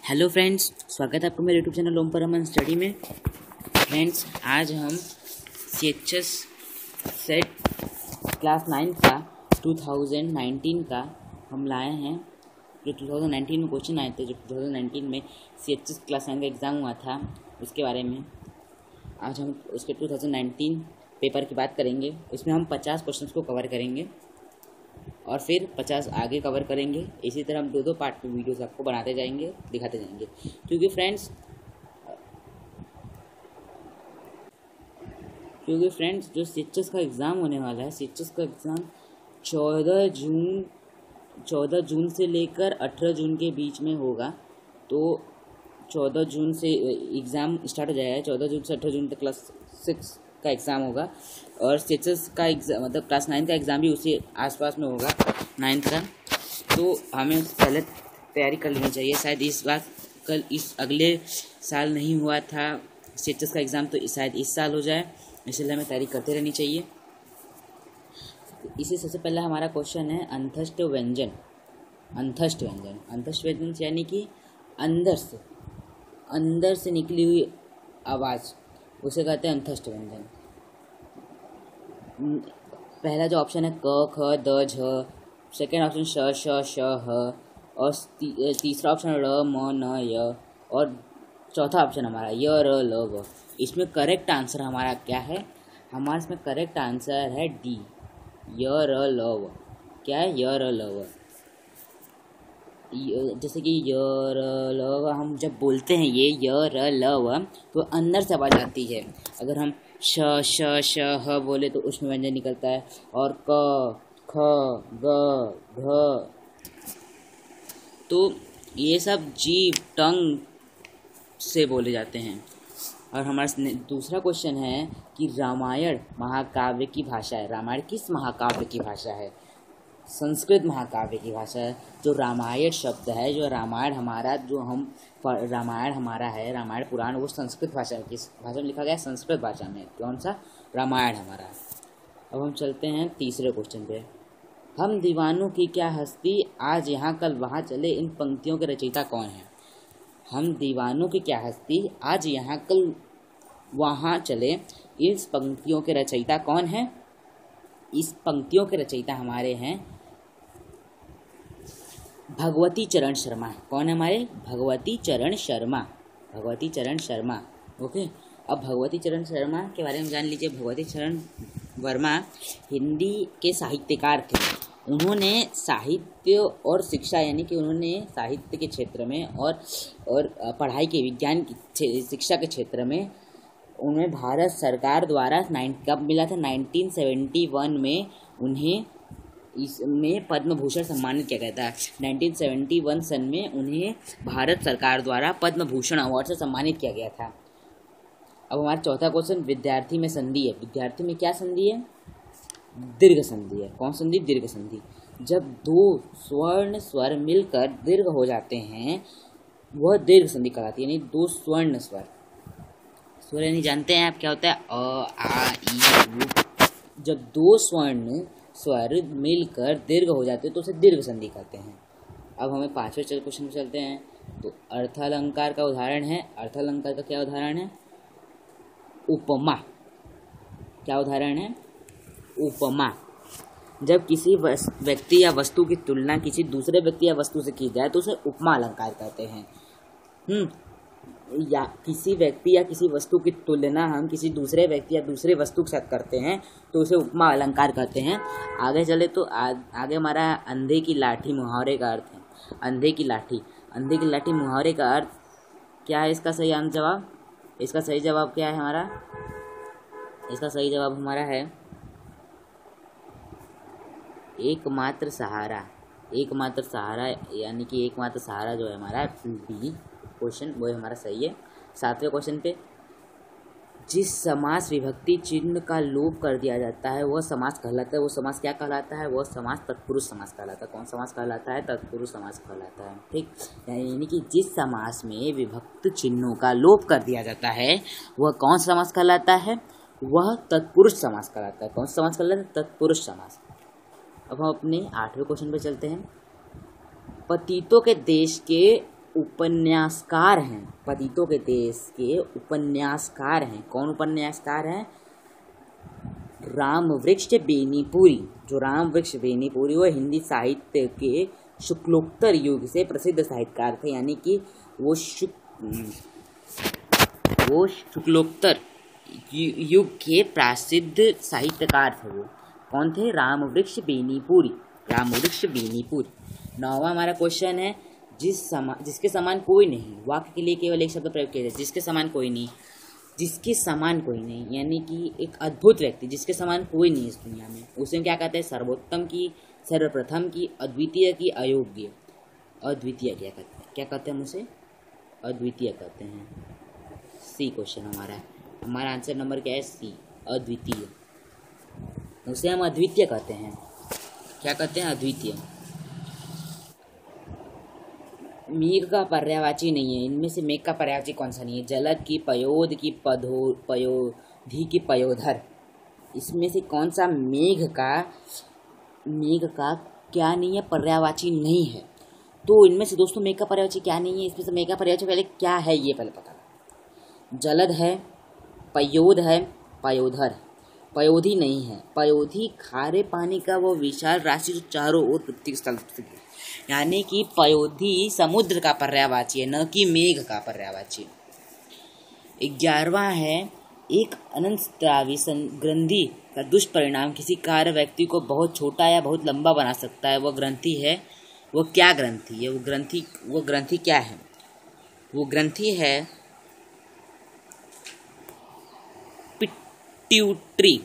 Hello friends, स्वागत है आपको मेरे यूट्यूब चैनल ओम परमन स्टडी में। फ्रेंड्स, आज हम CHS सेट क्लास 9 का 2019 का हम लाए हैं। जो 2019 में क्वेश्चन आए थे, जो 2019 में CHS क्लास 9 का एग्ज़ाम हुआ था, उसके बारे में आज हम उसके 2019 पेपर की बात करेंगे। उसमें हम 50 क्वेश्चंस को कवर करेंगे और फिर 50 आगे कवर करेंगे। इसी तरह हम दो पार्ट में वीडियोस आपको बनाते जाएंगे, दिखाते जाएंगे। क्योंकि फ्रेंड्स जो CHS का एग्ज़ाम होने वाला है, CHS का एग्ज़ाम 14 जून से लेकर 18 जून के बीच में होगा। तो 14 जून से एग्ज़ाम स्टार्ट हो जाएगा। 14 जून से 18 जून तक क्लास 6 का एग्ज़ाम होगा और CHS का एग्ज़ाम मतलब क्लास 9 का एग्ज़ाम भी उसी आसपास में होगा, 9th का। तो हमें पहले तैयारी कर लेनी चाहिए। शायद इस बार इस अगले साल नहीं हुआ था CHS का एग्ज़ाम, तो शायद इस साल हो जाए, इसलिए हमें तैयारी करते रहनी चाहिए। इसी सबसे पहला हमारा क्वेश्चन है अंतस्थ व्यंजन। अंतस्थ व्यंजन यानी कि अंदर से निकली हुई आवाज़, उसे कहते हैं अंतस्थ व्यंजन। पहला जो ऑप्शन है क ख द झ, सेकेंड ऑप्शन श श श ह, और तीसरा ऑप्शन र म न य, और चौथा ऑप्शन हमारा य र ल व। इसमें करेक्ट आंसर हमारा क्या है? हमारा इसमें करेक्ट आंसर है डी, य र ल व। क्या है? य र ल व। जैसे कि य र ल व हम जब बोलते हैं ये य र ल व, तो अंदर से आवाज़ आती है। अगर हम श श श ह बोले तो उसमें व्यंजन निकलता है। और क ख ग घ, तो ये सब जीभ टंग से बोले जाते हैं। और हमारा दूसरा क्वेश्चन है कि रामायण महाकाव्य की भाषा है। रामायण किस महाकाव्य की भाषा है? संस्कृत महाकाव्य की भाषा है। जो रामायण शब्द है, जो रामायण हमारा रामायण हमारा है, रामायण पुराण, वो संस्कृत भाषा में, किस भाषा में लिखा गया है? संस्कृत भाषा में। कौन सा? रामायण हमारा। अब हम चलते हैं तीसरे क्वेश्चन पे। हम दीवानों की क्या हस्ती, आज यहाँ कल वहाँ चले, इन पंक्तियों के रचयिता कौन है? हम दीवानों की क्या हस्ती, आज यहाँ कल वहाँ चले, इस पंक्तियों के रचयिता कौन है? इस पंक्तियों के रचयिता हमारे हैं भगवती चरण शर्मा। कौन है हमारे? भगवती चरण शर्मा। ओके। अब भगवती चरण शर्मा के बारे में जान लीजिए। भगवती चरण वर्मा हिंदी के साहित्यकार थे। उन्होंने साहित्य और शिक्षा, यानी कि उन्होंने साहित्य के क्षेत्र में और पढ़ाई के विज्ञान की शिक्षा के क्षेत्र में उन्हें भारत सरकार द्वारा कब मिला था? 1971 में उन्हें इसमें पद्म भूषण सम्मानित किया गया था। 1971 सन में उन्हें भारत सरकार द्वारा पद्म भूषण अवार्ड से सम्मानित किया गया था। अब हमारा चौथा क्वेश्चन विद्यार्थी में संधि है। विद्यार्थी में क्या संधि है? दीर्घ संधि है। कौन संधि? दीर्घ संधि। जब दो स्वर्ण स्वर मिलकर दीर्घ हो जाते हैं, वह दीर्घ संधि कहलाती है। यानी दो स्वर्ण स्वर, स्वर यानी जानते हैं आप क्या होता है? अ आ ई उ। जब दो स्वर्ण स्वर मिलकर दीर्घ हो जाते हैं तो उसे दीर्घ संधि कहते हैं। अब हमें पांचवें क्वेश्चन में चलते हैं। तो अर्थालंकार का उदाहरण है। अर्थालंकार का क्या उदाहरण है? उपमा। क्या उदाहरण है? उपमा। जब किसी व्यक्ति या वस्तु की तुलना किसी दूसरे व्यक्ति या वस्तु से की जाए तो उसे उपमा अलंकार कहते हैं। या किसी व्यक्ति या किसी वस्तु की तुलना हम किसी दूसरे व्यक्ति या दूसरे वस्तु के साथ करते हैं तो उसे उपमा अलंकार कहते हैं। आगे चले तो आगे हमारा अंधे की लाठी मुहावरे का अर्थ है। अंधे की लाठी मुहावरे का अर्थ क्या है? इसका सही जवाब, इसका सही जवाब क्या है हमारा? इसका सही जवाब हमारा है एकमात्र सहारा। एकमात्र सहारा, यानी कि एकमात्र सहारा जो है हमारा बी क्वेश्चन, वो हमारा सही है। सातवें क्वेश्चन पे, जिस समास विभक्ति चिन्ह का लोप कर दिया जाता है वह समास कहलाता है। वो समास क्या कहलाता है? वह समास तत्पुरुष समास कहलाता है। कौन समास कहलाता है? तत्पुरुष समास कहलाता है। ठीक, यानी कि जिस समास में विभक्त चिन्हों का लोप कर दिया जाता है वह कौन समास कहलाता है? वह तत्पुरुष समास कहलाता है। कौन समास कहलाता है? तत्पुरुष समास। अब हम अपने 8वें क्वेश्चन पे चलते हैं। पतितों के देश के उपन्यासकार हैं, पतितों के देश के उपन्यासकार हैं। कौन उपन्यासकार हैं? रामवृक्ष बेनीपुरी। जो रामवृक्ष बेनीपुरी वो हिंदी साहित्य के शुक्लोत्तर युग से प्रसिद्ध साहित्यकार थे, यानी कि वो शुक्लोत्तर युग के प्रसिद्ध साहित्यकार थे। वो कौन थे? रामवृक्ष बेनीपुरी। रामवृक्ष बेनीपुरी। 9वां हमारा क्वेश्चन है, जिसके समान कोई नहीं। वाक्य के लिए केवल एक शब्द प्रयोग किया जाए, जिसके समान कोई नहीं। जिसके समान कोई नहीं यानी कि एक अद्भुत व्यक्ति, जिसके समान कोई नहीं इस दुनिया में, उसे क्या कहते हैं? सर्वोत्तम की, सर्वप्रथम की, अद्वितीय की, अयोग्य। अद्वितीय क्या कहते हैं? हम उसे अद्वितीय कहते हैं। सी क्वेश्चन हमारा आंसर नंबर क्या है? सी, अद्वितीय। उसे हम अद्वितीय कहते हैं। क्या कहते हैं? अद्वितीय। मेघ का पर्यायवाची नहीं है। इनमें से मेघ का पर्यायवाची कौन सा नहीं है? जलद की, पयोध की, पयोधि की, पयोधर। इसमें से कौन सा मेघ का क्या नहीं है? पर्यायवाची नहीं है। तो इनमें से दोस्तों मेघ का पर्यायवाची क्या नहीं है? इसमें से मेघ का पर्यायवाची पहले क्या है ये पहले पता करो। जलद है, पयोध है, पयोधर। पयोधि नहीं है। पयोधि खारे पानी का वो विशाल राशि जो चारों ओर पृथ्वी स्थल, यानी कि पयोधि समुद्र का पर्यायवाची है, न कि मेघ का पर्यायवाची। 11वां है, एक अनंतस्रावी ग्रंथि का दुष्परिणाम किसी कार्य व्यक्ति को बहुत छोटा या बहुत लंबा बना सकता है। वह ग्रंथि है, वो क्या ग्रंथि है? वो ग्रंथि क्या है? वो ग्रंथि है पिट्यूटरी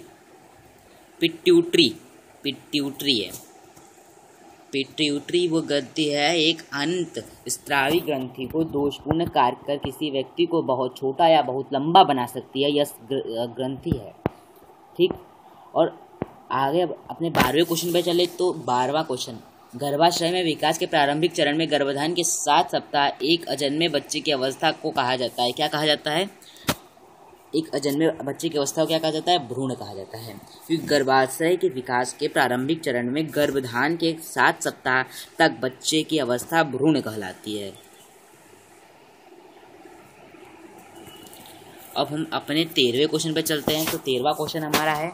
है। पिट्यूटरी वो ग्रंथि है, एक अंत स्रावी ग्रंथि को दोषपूर्ण कार्य कर किसी व्यक्ति को बहुत छोटा या बहुत लंबा बना सकती है, यह ग्रंथि है। ठीक। और आगे अपने 12वें क्वेश्चन पे चले तो 12वां क्वेश्चन, गर्भाशय में विकास के प्रारंभिक चरण में गर्भाधान के 7 सप्ताह एक अजन्मे बच्चे की अवस्था को कहा जाता है। क्या कहा जाता है? एक अजन्मे बच्चे की अवस्था को क्या कहा जाता है? भ्रूण कहा जाता है। क्योंकि गर्भाशय के विकास के प्रारंभिक चरण में गर्भाधान के 7 सप्ताह तक बच्चे की अवस्था भ्रूण कहलाती है। अब हम अपने 13वें क्वेश्चन पे चलते हैं। तो 13वां क्वेश्चन हमारा है,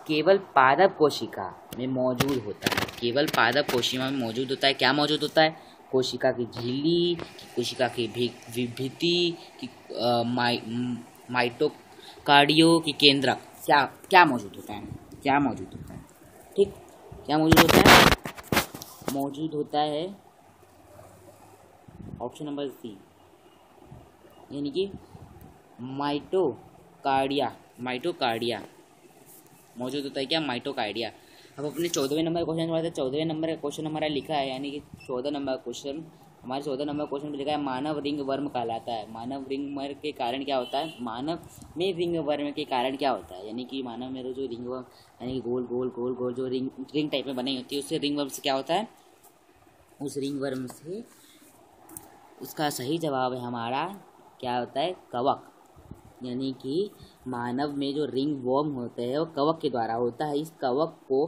केवल पादप कोशिका में मौजूद होता है। केवल पादप कोशिका में मौजूद होता है। क्या मौजूद होता है? कोशिका की झिल्ली, कोशिका की भित्ति की, माइटोकार्डियो की केंद्रक। क्या मौजूद होता है? क्या मौजूद होता है? ठीक। क्या मौजूद होता है? मौजूद होता है ऑप्शन नंबर सी, यानी कि माइटोकार्डिया मौजूद होता है। क्या? माइटोकार्डिया। अब अपने 14वें नंबर क्वेश्चन पढ़ते हैं। 14वें नंबर का क्वेश्चन हमारा लिखा है, यानी कि 14 नंबर क्वेश्चन हमारे 14 नंबर क्वेश्चन में लिखा है, मानव रिंग वर्म कहलाता है। मानव रिंग वर्म के कारण क्या होता है? मानव में रिंग वर्म के कारण क्या होता है? यानी कि मानव में जो रिंग वर्म, यानी कि गोल गोल गोल गोल जो रिंग टाइप में बनी होती है, उससे रिंग वर्म से क्या होता है? उस रिंग वर्म से, उसका सही जवाब है हमारा क्या होता है? कवक। यानी कि मानव में जो रिंग वर्म होते हैं वो कवक के द्वारा होता है। इस कवक को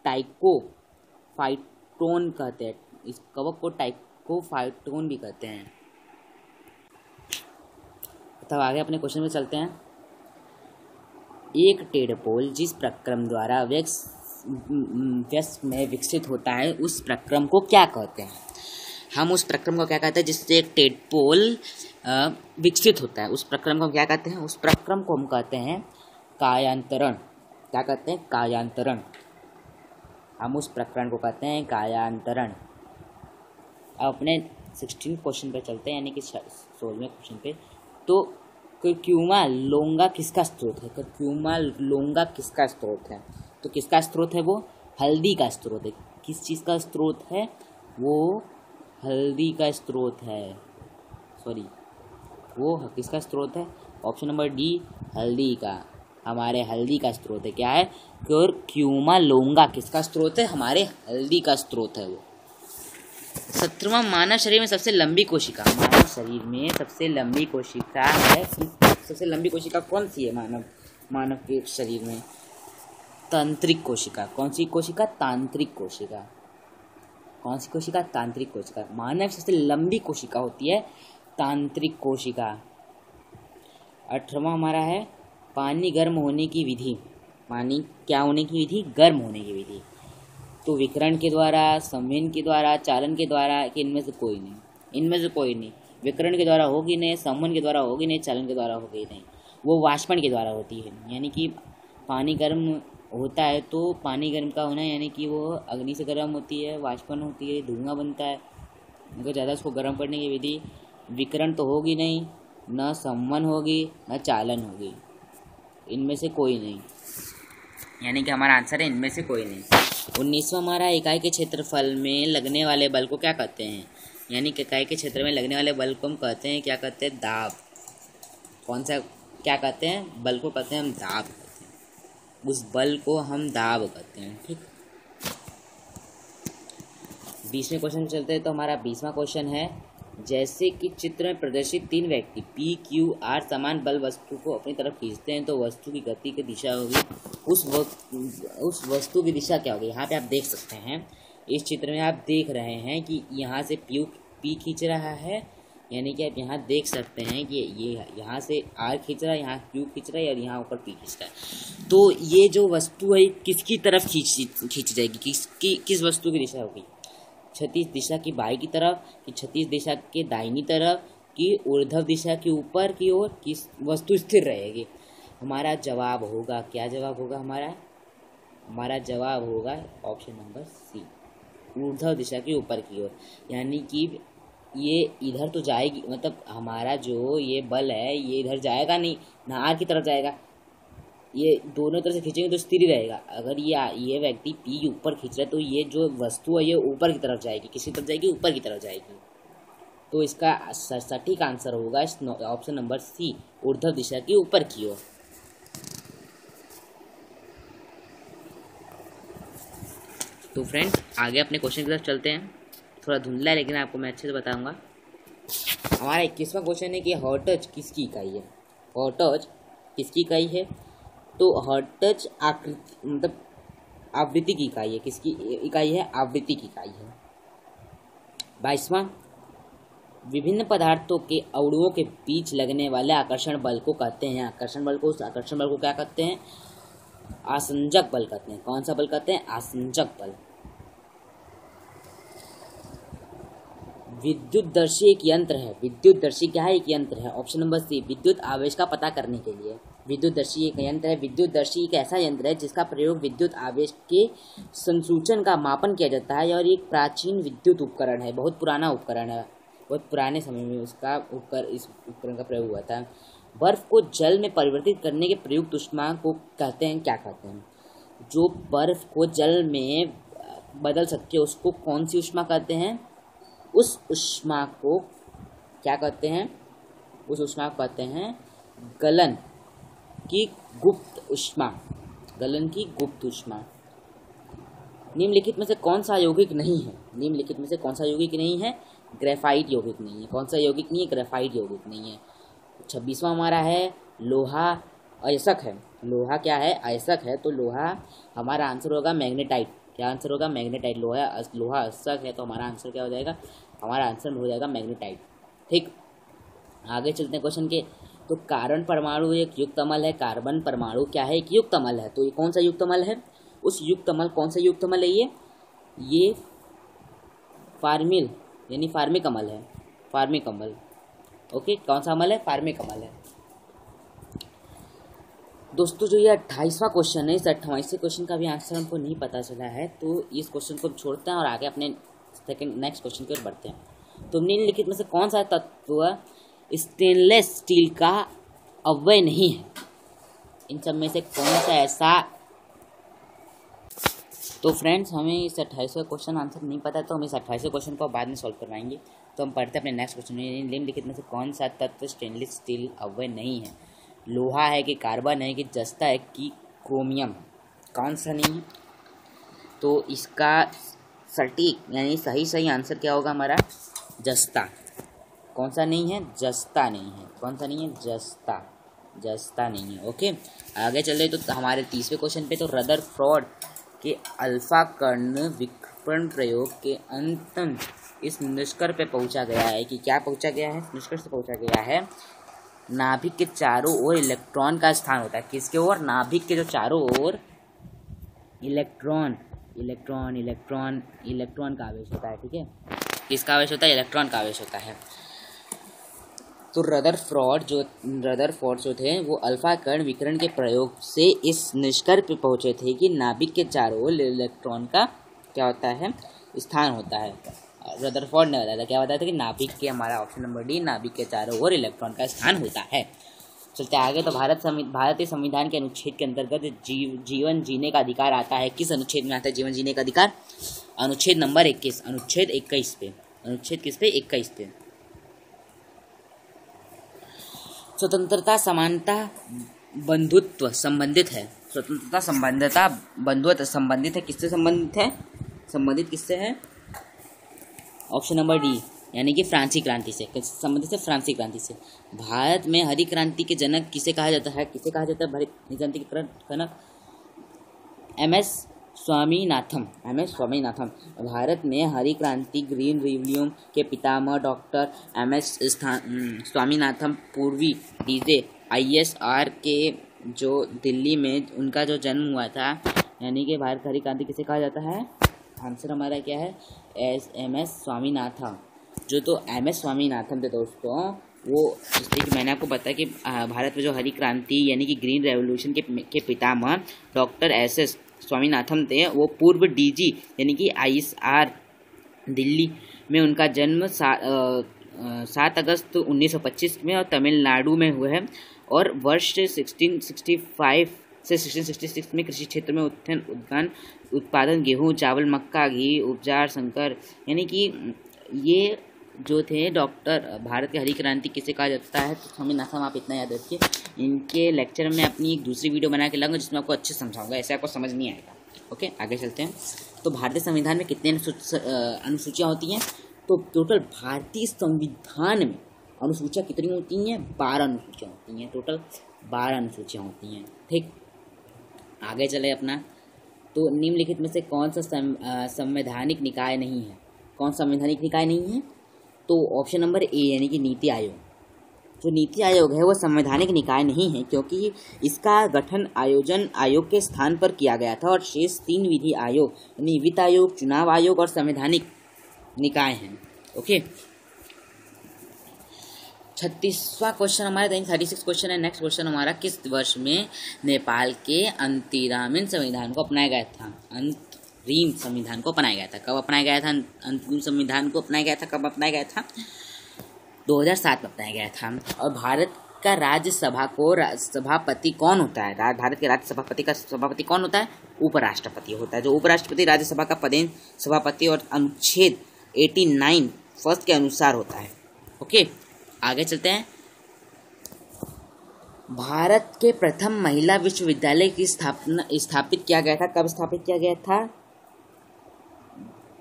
टाइकोफाइटोन कहते हैं। इस कवक को टाइकोफाइटोन भी कहते हैं। तब आगे अपने क्वेश्चन में चलते हैं। एक टेडपोल जिस प्रक्रम द्वारा व्यस्क में विकसित होता है, उस प्रक्रम को क्या कहते हैं? हम उस प्रक्रम को क्या कहते हैं जिससे एक टेडपोल विकसित होता है? उस प्रक्रम को क्या कहते हैं? उस प्रक्रम को हम कहते हैं कायांतरण। क्या कहते हैं? कायांतरण। हम उस प्रकरण को कहते हैं कायांतरण। अब अपने 16 क्वेश्चन पे चलते हैं, यानी कि 16वें क्वेश्चन पे। तो कर्क्यूमा लोंगा किसका स्रोत है? कर्क्यूमा लोंगा किसका स्रोत है? तो किसका स्रोत है? वो हल्दी का स्रोत है। किस चीज़ का स्रोत है? वो हल्दी का स्रोत है। सॉरी, वो किसका स्रोत है? ऑप्शन नंबर डी, हल्दी का। हमारे हल्दी का स्रोत है। क्या है? कर्क्यूमा लोंगा किसका स्रोत है? हमारे हल्दी का स्रोत है वो। 17वां, मानव शरीर में सबसे लंबी कोशिका। मानव शरीर में सबसे लंबी कोशिका है। सबसे लंबी कोशिका कौन सी है? मानव के शरीर में तांत्रिक कोशिका। कौन सी कोशिका? तांत्रिक कोशिका। कौन सी कोशिका? तांत्रिक कोशिका। मानव सबसे लंबी कोशिका होती है तांत्रिक कोशिका। 18वां हमारा है पानी गर्म होने की विधि। पानी क्या होने की विधि? गर्म होने की विधि। तो विकिरण के द्वारा, संवहन के द्वारा, चालन के द्वारा, कि इनमें से कोई नहीं? इनमें से कोई नहीं। विकिरण के द्वारा होगी नहीं, संवहन के द्वारा होगी नहीं, चालन के द्वारा होगी नहीं, वो वाष्पन के द्वारा होती है। यानी कि पानी गर्म होता है तो पानी गर्म का होना यानी कि वो अग्नि से गर्म होती है, वाष्पन होती है, धुआं बनता है। अगर ज़्यादा उसको गर्म करने की विधि, विकिरण तो होगी नहीं, न संवहन होगी, न चालन होगी, इनमें से कोई नहीं। यानी कि हमारा आंसर है इनमें से कोई नहीं। 19वां हमारा इकाई के क्षेत्रफल में लगने वाले बल को क्या कहते हैं? यानी कि इकाई के क्षेत्र में लगने वाले बल को हम कहते हैं, क्या कहते हैं? दाब। कौन सा? क्या कहते हैं? बल को कहते हैं हम दाब कहते हैं। उस बल को हम दाब कहते हैं। ठीक, 20वें क्वेश्चन में चलते हैं। तो हमारा 20वां क्वेश्चन है, जैसे कि चित्र में प्रदर्शित 3 व्यक्ति P, Q, R समान बल वस्तु को अपनी तरफ खींचते हैं तो वस्तु की गति की दिशा होगी, उस वस्तु की दिशा क्या होगी? यहाँ पे आप देख सकते हैं, इस चित्र में आप देख रहे हैं कि यहाँ से P खींच रहा है, यानी कि आप यहाँ देख सकते हैं कि ये यहाँ से R खींच रहा है, यहाँ Q खींच रहा है और यहाँ ऊपर P खींच रहा है। तो ये जो वस्तु है किसकी तरफ खींच जाएगी? किस वस्तु की दिशा होगी? क्षैतिज दिशा की बाई की तरफ, कि क्षैतिज दिशा के दाहिनी तरफ, कि ऊर्ध्व दिशा के ऊपर की ओर, किस वस्तु स्थिर रहेगी? हमारा जवाब होगा, क्या जवाब होगा हमारा जवाब होगा ऑप्शन नंबर सी, ऊर्ध्व दिशा के ऊपर की ओर। यानी कि ये इधर तो जाएगी, मतलब हमारा जो ये बल है ये इधर जाएगा नहीं, ना आर की तरफ जाएगा, ये दोनों तरफ से खींचेंगे तो स्थिर ही रहेगा। अगर ये व्यक्ति P ऊपर खींच रहा है तो ये जो वस्तु है ये ऊपर की तरफ जाएगी, किसी तरफ जाएगी? ऊपर की तरफ जाएगी। तो इसका सटीक आंसर होगा ऑप्शन नंबर सी, ऊर्ध्व दिशा की ऊपर की ओर। तो फ्रेंड्स आगे अपने क्वेश्चन की तरफ चलते हैं। थोड़ा धुंधला है लेकिन आपको मैं अच्छे से बताऊंगा। हमारा 21वां क्वेश्चन है कि हर्ट्ज किसकी इकाई है? हर्ट्ज किसकी इकाई है? तो हर्ट्ज आकृति मतलब आवृत्ति की इकाई है। किसकी इकाई है? आवृत्ति की इकाई है। 22वां, विभिन्न पदार्थों के अणुओं के बीच लगने वाले आकर्षण बल को कहते हैं, आकर्षण बल को क्या कहते हैं? आसंजक बल कहते हैं। कौन सा बल कहते हैं? आसंजक बल। विद्युतदर्शी एक यंत्र है। विद्युतदर्शी क्या है? एक यंत्र है। ऑप्शन नंबर सी, विद्युत आवेश का पता करने के लिए। विद्युतदर्शी एक यंत्र है। विद्युतदर्शी एक ऐसा यंत्र है जिसका प्रयोग विद्युत आवेश के संसूचन का मापन किया जाता है और एक प्राचीन विद्युत उपकरण है। बहुत पुराना उपकरण है, बहुत पुराने समय में इस उपकरण का प्रयोग हुआ था। बर्फ को जल में परिवर्तित करने के प्रयुक्त ऊष्मा को कहते हैं, क्या कहते हैं? जो बर्फ को जल में बदल सकते हैं उसको कौन सी ऊष्मा कहते हैं? उस ऊष्मा को क्या कहते हैं? उस ऊष्मा को कहते हैं गलन की गुप्त ऊष्मा। गलन की गुप्त ऊष्मा। निम्नलिखित में से कौन सा यौगिक नहीं है? निम्नलिखित में से कौन सा यौगिक नहीं है? ग्रेफाइट यौगिक नहीं है। कौन सा यौगिक नहीं है? ग्रेफाइट यौगिक नहीं है। 26वां हमारा है लोहा अयस्क है। लोहा क्या है? अयस्क है। तो लोहा हमारा आंसर होगा मैग्नेटाइट। क्या आंसर होगा? मैग्नेटाइट। लोहा अयस्क है तो हमारा आंसर क्या हो जाएगा? हमारा आंसर हो जाएगा मैग्नेटाइट। ठीक, आगे चलते हैं क्वेश्चन के। तो कार्बन परमाणु एक युक्त अमल है। कार्बन परमाणु क्या है? एक युक्त अमल है। तो ये कौन सा युक्त अमल है? उस युक्त अमल, कौन सा युक्त अमल है ये फार्मिल यानी फार्मिक अमल है। फार्मिक अमल। ओके, कौन सा अमल है? फार्मिक अमल है। दोस्तों जो ये 28वां क्वेश्चन है, इस 28वें क्वेश्चन का भी आंसर हमको नहीं पता चला है, तो इस क्वेश्चन को छोड़ते हैं और आगे अपने नेक्स्ट क्वेश्चन की ओर बढ़ते हैं। तो निम्नलिखित में से कौन सा तत्व स्टेनलेस स्टील का अव्यय नहीं है? इन सब में से कौन सा ऐसा? तो फ्रेंड्स हमें इस 28वें क्वेश्चन आंसर नहीं पता, तो हम इस 28वें क्वेश्चन को बाद में सॉल्व करवाएंगे। तो हम पढ़ते हैं अपने नेक्स्ट क्वेश्चन में। निम्नलिखित में से कौन सा तत्व स्टेनलेस स्टील अव्यय नहीं है? लोहा है कि कार्बन है कि जस्ता है कि क्रोमियम? कौन सा नहीं है? तो इसका सटीक यानी सही आंसर क्या होगा हमारा? जस्ता। कौन सा नहीं है? जस्ता नहीं है। कौन सा नहीं है? जस्ता नहीं है। ओके, आगे चल रहे तो हमारे 30वें क्वेश्चन पे। तो रदरफोर्ड के अल्फा कर्ण विस्फोटन प्रयोग के अंततः इस निष्कर्ष पे पहुंचा गया है कि क्या पहुंचा गया है, निष्कर्ष पे पहुंचा गया है नाभिक के चारों ओर इलेक्ट्रॉन का स्थान होता है। किसके ओर? नाभिक के जो चारों ओर इलेक्ट्रॉन का आवेश होता है। ठीक है, किसका आवेश होता है? इलेक्ट्रॉन का आवेश होता है। तो रदरफोर्ड जो थे वो अल्फा कण विकिरण के प्रयोग से इस निष्कर्ष पे पहुंचे थे कि नाभिक के चारों ओर इलेक्ट्रॉन का क्या होता है? स्थान होता है। रदरफोर्ड ने बताया था, क्या बताया था कि नाभिक के, हमारा ऑप्शन नंबर डी, नाभिक के चारों ओर इलेक्ट्रॉन का स्थान होता है। चलते आगे। तो भारतीय संविधान के अनुच्छेद के अंतर्गत जीवन जीने का अधिकार आता है। किस अनुच्छेद में आता है जीवन जीने का अधिकार? अनुच्छेद नंबर 21, अनुच्छेद 21 पे। अनुच्छेद किस पे? 21 पे। स्वतंत्रता समानता बंधुत्व संबंधित है। स्वतंत्रता संबंधता बंधुत्व संबंधित है। किससे संबंधित है? संबंधित किससे है? ऑप्शन नंबर डी, यानी कि फ्रांसीसी क्रांति से संबंधित है। फ्रांसीसी क्रांति से। भारत में हरी क्रांति के जनक किसे कहा जाता है? किसे कहा जाता है हरी क्रांति के जनक? एम.एस. स्वामीनाथन। भारत में हरी क्रांति, ग्रीन रिवॉल्यूशन के पितामह डॉक्टर एम.एस. स्वामीनाथन पूर्वी डीजे ISR के जो दिल्ली में उनका जो जन्म हुआ था, यानी कि भारत हरी क्रांति किसे कहा जाता है? आंसर हमारा क्या है? एम.एस. स्वामीनाथन। जो तो एम.एस. स्वामीनाथन थे दोस्तों, वो इसलिए कि मैंने आपको बताया कि भारत में जो हरी क्रांति यानी कि ग्रीन रेवोल्यूशन के पितामह डॉक्टर एस.एस. स्वामीनाथन थे, वो पूर्व DG यानी कि ISR दिल्ली में उनका जन्म 7 अगस्त 1925 में और तमिलनाडु में हुआ है। और वर्ष 1665 से 1666 में कृषि क्षेत्र में उत्पादन गेहूं, चावल, मक्का, घी, उपचार, शंकर, यानी कि ये जो थे डॉक्टर भारत के हरी क्रांति किसे कहा जाता है? तो स्वामीनाथन, आप इतना याद रखिए। इनके लेक्चर में अपनी एक दूसरी वीडियो बना के लाऊंगा जिसमें आपको अच्छे समझाऊंगा, ऐसे आपको समझ नहीं आएगा। ओके, आगे चलते हैं। तो भारतीय संविधान में कितने अनुसूचियाँ होती हैं? तो टोटल भारतीय संविधान में अनुसूचियाँ कितनी होती हैं? 12 अनुसूचियाँ होती हैं। टोटल 12 अनुसूचियाँ होती हैं। ठीक, आगे चले अपना। तो निम्नलिखित में से कौन सा संवैधानिक निकाय नहीं है? कौन संवैधानिक निकाय नहीं है? तो ऑप्शन नंबर ए, यानी कि नीति आयोग। जो नीति आयोग है वो संवैधानिक निकाय नहीं है, क्योंकि इसका गठन आयोजन आयोग के स्थान पर किया गया था। और शेष 3 विधि आयोग यानी वित्त आयोग, चुनाव आयोग और संवैधानिक निकाय हैं। ओके, 36वां क्वेश्चन हमारा 36 क्वेश्चन है। नेक्स्ट क्वेश्चन हमारा, किस वर्ष में नेपाल के अंतरिम संविधान को अपनाया गया था? अंतरिम संविधान को अपनाया गया था। कब अपनाया गया था? अंतरिम संविधान को अपनाया गया था। कब अपनाया गया था? 2007 में अपनाया गया था। और भारत का राज्यसभा को सभापति कौन होता है? भारत के राज्यसभापति का सभापति कौन होता है? उपराष्ट्रपति होता है। जो उपराष्ट्रपति राज्यसभा का पदेन सभापति और अनुच्छेद 89 फर्स्ट के अनुसार होता है। ओके, आगे चलते हैं। भारत के प्रथम महिला विश्वविद्यालय की स्थापित किया गया था। कब स्थापित किया गया था?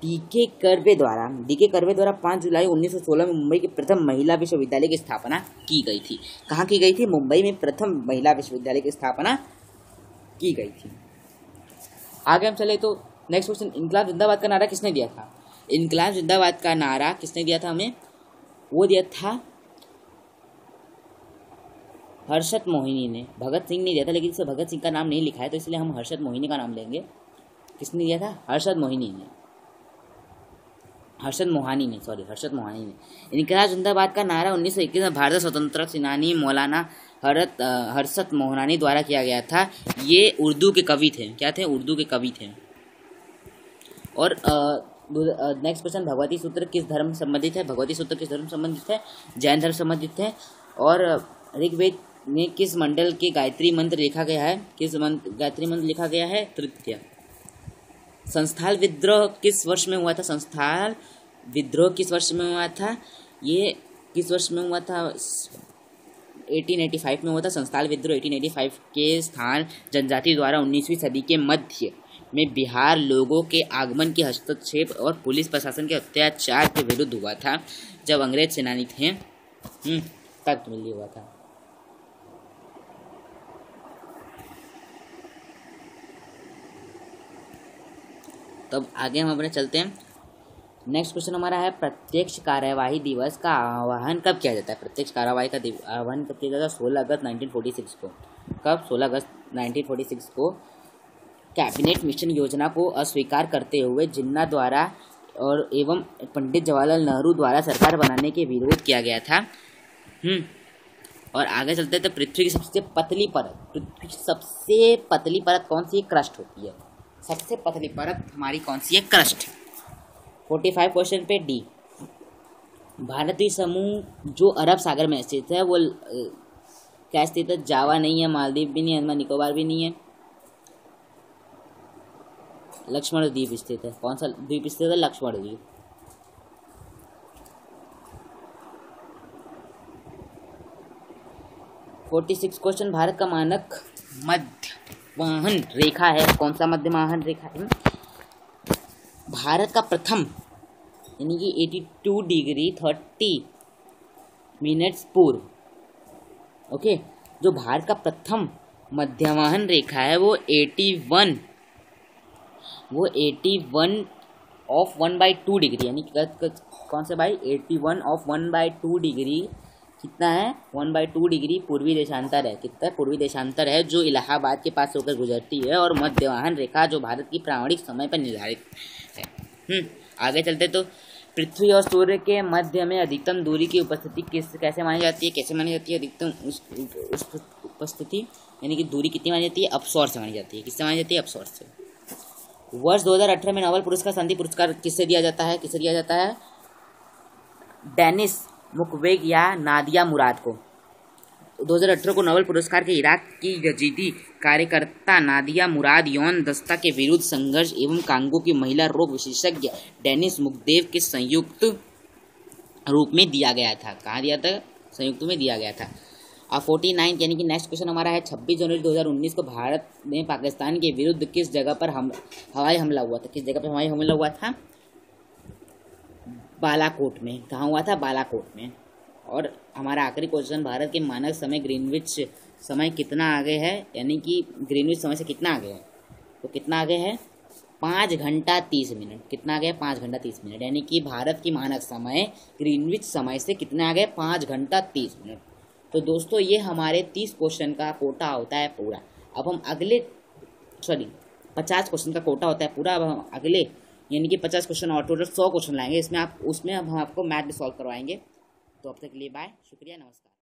डी.के. कर्वे द्वारा 5 जुलाई 1916 में मुंबई के प्रथम महिला विश्वविद्यालय की स्थापना की गई थी। कहाँ की गई थी? मुंबई में प्रथम महिला विश्वविद्यालय की स्थापना की गई थी। आगे हम चले तो नेक्स्ट क्वेश्चन, इनकलाब जिंदाबाद का नारा किसने दिया था? इनकलाब जिंदाबाद का नारा किसने दिया था हमें? वो दिया था हर्षद मोहिनी ने। भगत सिंह ने दिया था, लेकिन इसे भगत सिंह का नाम नहीं लिखा है तो इसलिए हम हर्षद मोहिनी का नाम लेंगे। किसने दिया था? हर्षद मोहानी ने। इनकलाब जिंदाबाद का नारा 1921 में भारतीय स्वतंत्रता सेनानी मौलाना हर्षद मोहानी द्वारा किया गया था। ये उर्दू के कवि थे। क्या थे? उर्दू के कवि थे। और नेक्स्ट क्वेश्चन, भगवती सूत्र किस धर्म संबंधित है? भगवती सूत्र किस धर्म संबंधित है? जैन धर्म संबंधित है। और ऋग्वेद में किस मंडल के गायत्री मंत्र लिखा गया है? गायत्री मंत्र लिखा गया है? तृतीय। संस्थाल विद्रोह किस वर्ष में हुआ था? संस्थाल विद्रोह किस वर्ष में हुआ था? ये किस वर्ष में हुआ था? 1885 में हुआ था। संस्थाल विद्रोह 1885 के स्थान जनजाति द्वारा 19वीं सदी के मध्य में बिहार लोगों के आगमन के हस्तक्षेप और पुलिस प्रशासन के अत्याचार के विरुद्ध हुआ था। जब अंग्रेज सेनानी थे तब मिली हुआ था। तो अब आगे हम अपने चलते हैं। नेक्स्ट क्वेश्चन हमारा है प्रत्यक्ष कार्यवाही दिवस का आह्वान कब किया जाता है। प्रत्यक्ष कार्यवाही का आह्वान कब किया जाता है? 16 अगस्त 1946 को। कब? 16 अगस्त 1946 को कैबिनेट मिशन योजना को अस्वीकार करते हुए जिन्ना द्वारा और एवं पंडित जवाहरलाल नेहरू द्वारा सरकार बनाने के विरोध किया गया था। और आगे चलते हैं तो पृथ्वी की सबसे पतली परत कौन सी है? क्रस्ट होती है। सबसे पतली परत हमारी कौन सी है? क्रस्ट। 45 क्वेश्चन पे डी, भारतीय समूह जो अरब सागर में स्थित है वो क्या स्थित है? जावा नहीं है, मालदीव भी नहीं है, अंडमान निकोबार भी नहीं है, लक्ष्मण द्वीप स्थित है। कौन सा द्वीप स्थित है? लक्ष्मण द्वीप। फोर्टी-6 क्वेश्चन, भारत का मानक मध्यमाहन रेखा है। कौन सा मध्यमाहन रेखा है? भारत का प्रथम यानी कि 82 डिग्री 30 मिनट्स पूर्व। ओके, जो भारत का प्रथम मध्यमाहन रेखा है वो 81 ऑफ 1/2 डिग्री यानी कौन से भाई? 81 ऑफ 1/2 डिग्री। कितना है? 1/2 डिग्री पूर्वी देशांतर है। कितना पूर्वी देशांतर है? जो इलाहाबाद के पास होकर गुजरती है। और मध्यमाहन रेखा जो भारत की प्रामाणिक समय पर निर्धारित है। आगे चलते तो पृथ्वी और सूर्य के मध्य में अधिकतम दूरी की उपस्थिति कैसे मानी जाती है? कैसे मानी जाती है अधिकतम उस उपस्थिति यानी कि दूरी कितनी मानी जाती है? अपसौर से मानी जाती है। किससे मानी जाती है? अपसौर से। वर्ष 2018 में नोबेल पुरस्कार शांति पुरस्कार किससे दिया जाता है? किससे दिया जाता है? डेनिस मुक्वेगे या नादिया मुराद को। 2018 को नोबेल पुरस्कार के इराक की यजीदी कार्यकर्ता नादिया मुराद यौन दस्ता के विरुद्ध संघर्ष एवं कांगो की महिला रोग विशेषज्ञ डेनिस मुक्वेगे के संयुक्त रूप में दिया गया था। कहाँ दिया था? संयुक्त में दिया गया था। 49 यानी कि नेक्स्ट क्वेश्चन हमारा है 26 जनवरी 2019 को भारत में पाकिस्तान के विरुद्ध किस जगह पर हवाई हमला हुआ था? किस जगह पर हवाई हमला हुआ था? बालाकोट में। कहाँ हुआ था? बालाकोट में। और हमारा आखिरी क्वेश्चन, भारत के मानक समय ग्रीनविच समय कितना आगे है? यानी कि ग्रीनविच समय से कितना आगे है? तो कितना आगे है? 5 घंटा 30 मिनट। कितना आगे है? 5 घंटा 30 मिनट। यानी कि भारत की मानक समय ग्रीनविच समय से कितना आगे? 5 घंटा 30 मिनट। तो दोस्तों ये हमारे 30 क्वेश्चन का कोटा होता है पूरा। अब हम 50 क्वेश्चन का कोटा होता है पूरा। अब हम अगले यानी कि 50 क्वेश्चन और टोटल 100 क्वेश्चन लाएंगे। उसमें अब हम आपको मैथ भी सॉल्व करवाएंगे। तो अब तक के लिए बाय, शुक्रिया, नमस्कार।